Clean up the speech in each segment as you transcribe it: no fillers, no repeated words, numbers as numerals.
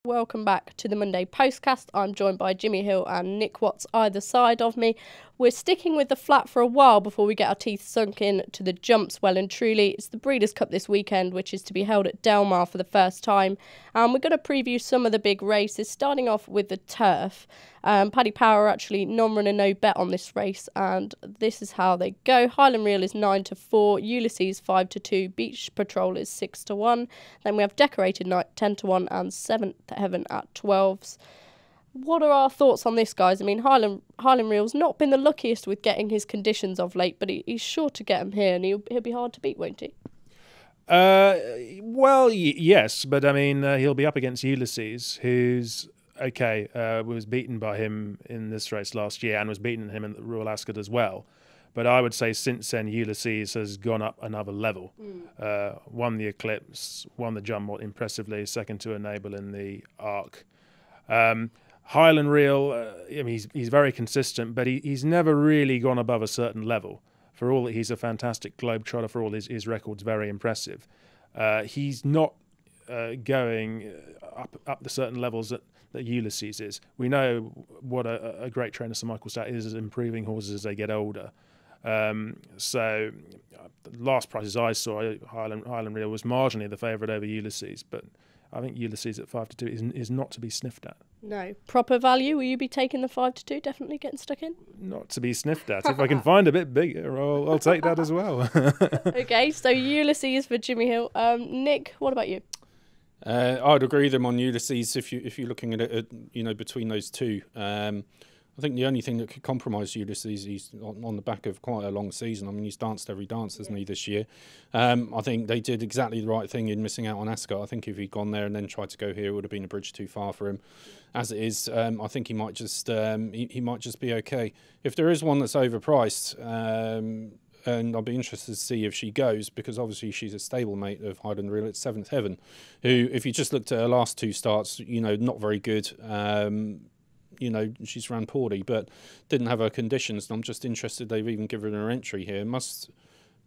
Welcome back to the Monday Postcast. I'm joined by Jimmy Hill and Nick Watts either side of me. We're sticking with the flat for a while before we get our teeth sunk in to the jumps well and truly. It's the Breeders' Cup this weekend, which is to be held at Del Mar for the first time. And we're going to preview some of the big races, starting off with the turf. Paddy Power actually non-run and no bet on this race, and this is how they go. Highland Reel is 9-4, Ulysses 5-2, Beach Patrol is 6-1. Then we have Decorated Night 10-1 and Seventh Heaven at 12s. What are our thoughts on this, guys? I mean, Highland Reel's not been the luckiest with getting his conditions of late, but he's sure to get them here, and he'll be hard to beat, won't he? Yes, but I mean, he'll be up against Ulysses, who's was beaten by him in this race last year and was beaten him in the Royal Ascot as well. But I would say since then, Ulysses has gone up another level. Won the Eclipse, won the jump impressively, second to Enable in the Arc. Highland Reel, I mean, he's very consistent, but he's never really gone above a certain level. For all that he's a fantastic globetrotter, for all his records very impressive, he's not going up the certain levels that Ulysses is. We know what a great trainer Sir Michael Stout is improving horses as they get older. So the last prices I saw, Highland Reel was marginally the favourite over Ulysses, but I think Ulysses at 5-2 is not to be sniffed at. No. Proper value, will you be taking the 5-2, definitely getting stuck in? Not to be sniffed at. If I can find a bit bigger, I'll take that as well. Okay, so Ulysses for Jimmy Hill. Nick, what about you? I'd agree with them on Ulysses if you're looking at it, between those two. I think the only thing that could compromise Ulysses, he's on the back of quite a long season. I mean, he's danced every dance, hasn't he, this year? I think they did exactly the right thing in missing out on Ascot. I think if he'd gone there and then tried to go here, it would have been a bridge too far for him. As it is, I think he might just he might just be okay. If there is one that's overpriced, and I'll be interested to see if she goes, because obviously she's a stablemate of Highland Reel. It's Seventh Heaven, who, if you just looked at her last two starts, not very good. She's ran poorly, but didn't have her conditions. And I'm just interested they've even given her entry here. Must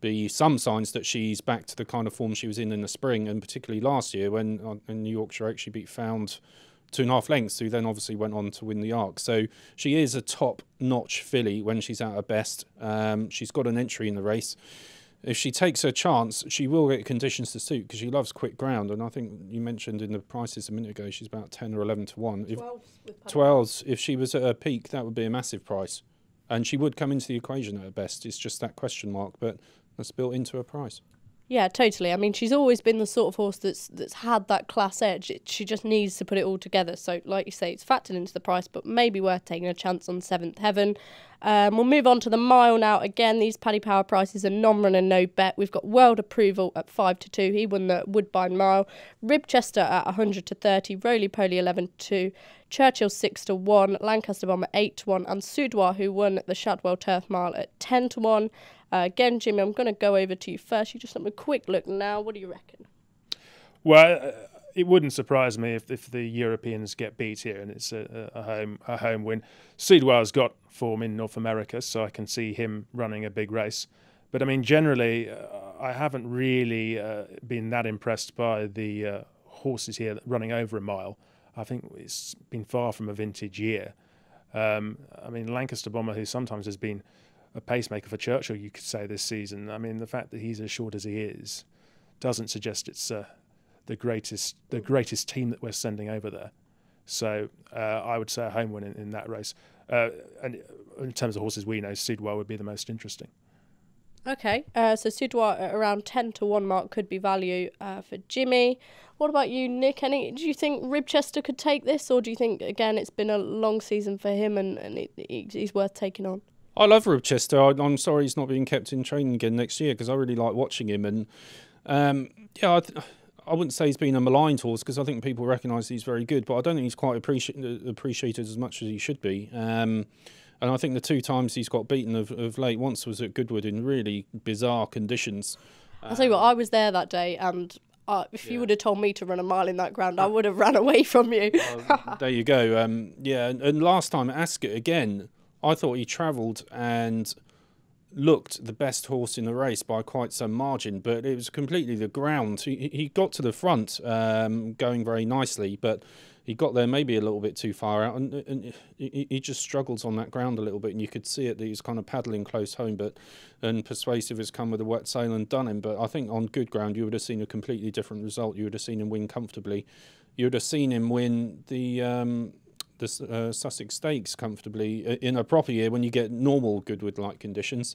be some signs that she's back to the kind of form she was in the spring, and particularly last year when in New Yorkshire actually beat Found 2.5 lengths, who then obviously went on to win the Arc. So she is a top-notch filly when she's at her best. She's got an entry in the race. If she takes her chance, she will get conditions to suit, because she loves quick ground. And I think you mentioned in the prices a minute ago, she's about 10 or 11-1. 12s, if she was at her peak, that would be a massive price. And she would come into the equation at her best. It's just that question mark, but that's built into her price. Yeah, totally. I mean, she's always been the sort of horse that's had that class edge. She just needs to put it all together. So, like you say, it's factored into the price, but maybe worth taking a chance on Seventh Heaven. We'll move on to the mile now. Again, these Paddy Power prices are non-run and no bet. We've got World Approval at 5-2. He won the Woodbine Mile. Ribchester at 100-30. Roly Poly 11-2. Churchill 6-1. Lancaster Bomber 8-1. And Soudois, who won the Shadwell Turf Mile, at 10-1. Again, Jimmy, I'm going to go over to you first. You just have a quick look now. What do you reckon? Well, it wouldn't surprise me if the Europeans get beat here and it's a home win. Soudoir's got form in North America, so I can see him running a big race. But I mean, generally, I haven't really been that impressed by the horses here running over a mile. I think it's been far from a vintage year. I mean, Lancaster Bomber, who sometimes has been a pacemaker for Churchill, you could say, this season. I mean, the fact that he's as short as he is doesn't suggest it's the greatest team that we're sending over there. So I would say a home win in that race. And in terms of horses we know, Soudois would be the most interesting. Okay, so Soudois at around 10-1 mark could be value for Jimmy. What about you, Nick? Do you think Ribchester could take this, or do you think, again, it's been a long season for him and he's worth taking on? I love Ribchester. I'm sorry he's not being kept in training again next year, because I really like watching him. And I wouldn't say he's been a maligned horse, because I think people recognise he's very good, but I don't think he's quite appreciated as much as he should be. And I think the two times he's got beaten of late, once was at Goodwood in really bizarre conditions. I'll tell you what, I was there that day, and if you would have told me to run a mile in that ground, I would have ran away from you. There you go. And last time at Ascot, again, I thought he travelled and looked the best horse in the race by quite some margin, but it was completely the ground. He got to the front going very nicely, but he got there maybe a little bit too far out, and he just struggles on that ground a little bit, and you could see it that he's kind of paddling close home, and Persuasive has come with a wet sail and done him. But I think on good ground you would have seen a completely different result. You would have seen him win comfortably. You would have seen him win the Sussex Stakes comfortably in a proper year when you get normal Goodwood-like conditions.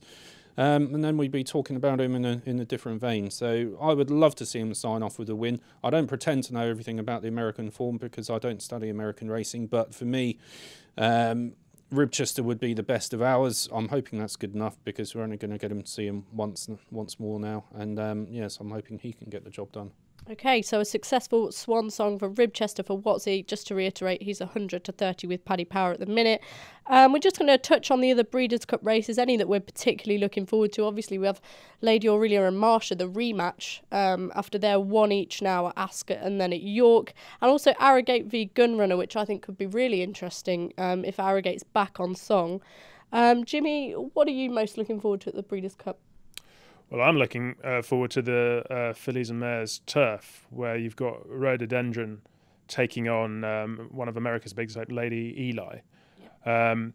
And then we'd be talking about him in a different vein. So I would love to see him sign off with a win. I don't pretend to know everything about the American form because I don't study American racing. But for me, Ribchester would be the best of ours. I'm hoping that's good enough because we're only going to get him to see him once more now. And yes, I'm hoping he can get the job done. Okay, so a successful swan song for Ribchester for Watsy. Just to reiterate, he's 100-30 with Paddy Power at the minute. We're just going to touch on the other Breeders' Cup races, any that we're particularly looking forward to. Obviously, we have Lady Aurelia and Marsha, the rematch, after their one each now at Ascot and then at York. And also Arrogate v Gunrunner, which I think could be really interesting if Arrogate's back on song. Jimmy, what are you most looking forward to at the Breeders' Cup? Well, I'm looking forward to the Fillies and Mares turf, where you've got Rhododendron taking on one of America's biggest, Lady Eli. Yep.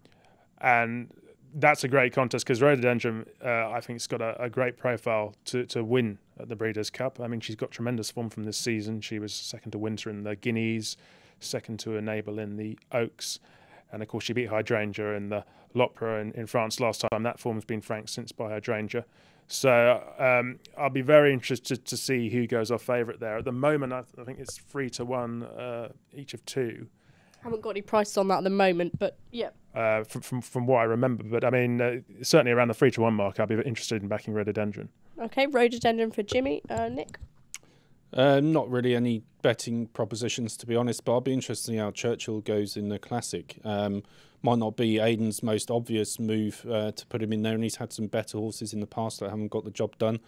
And that's a great contest because Rhododendron, I think, has got a great profile to win at the Breeders' Cup. I mean, she's got tremendous form from this season. She was second to Winter in the Guineas, second to Enable in the Oaks. And, of course, she beat Hydrangea in the L'Opera in France last time. That form's been franked since by Hydrangea. So I'll be very interested to see who goes off favourite there. At the moment, I think it's 3-1 each of two. I haven't got any prices on that at the moment, but yeah. From what I remember. But, I mean, certainly around the 3-1 mark, I'll be interested in backing Rhododendron. Okay, Rhododendron for Jimmy. Nick? Not really any betting propositions, to be honest, but I'll be interested to see how Churchill goes in the Classic. Might not be Aidan's most obvious move to put him in there, and he's had some better horses in the past that haven't got the job done.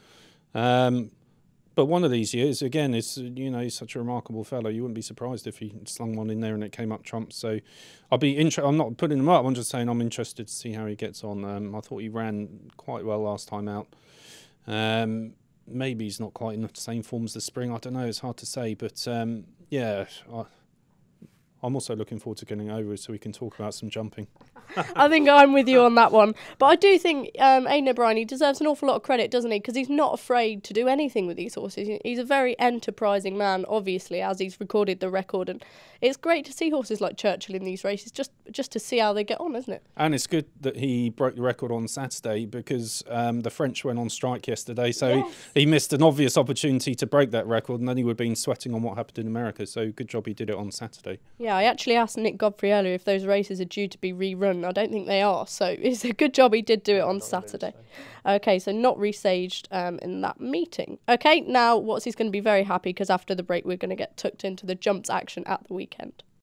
But one of these years, again, he's such a remarkable fellow. You wouldn't be surprised if he slung one in there and it came up trumps. So I'm not putting him up. I'm just saying I'm interested to see how he gets on. I thought he ran quite well last time out. Maybe he's not quite in the same form as the spring. I don't know. It's hard to say. But, yeah, I'm also looking forward to getting over so we can talk about some jumping. I think I'm with you on that one. But I do think Aidan O'Brien, he deserves an awful lot of credit, doesn't he? Because he's not afraid to do anything with these horses. He's a very enterprising man, obviously, as he's recorded the record. And it's great to see horses like Churchill in these races, just to see how they get on, isn't it? And it's good that he broke the record on Saturday because the French went on strike yesterday. So yes. he missed an obvious opportunity to break that record, and then he would have been sweating on what happened in America. So good job he did it on Saturday. Yeah, I actually asked Nick Godfrey earlier if those races are due to be rerun. I don't think they are, so it's a good job he did do it on Saturday. Okay, so not resaged in that meeting. Okay, now Watsy's going to be very happy because after the break we're going to get tucked into the jumps action at the weekend.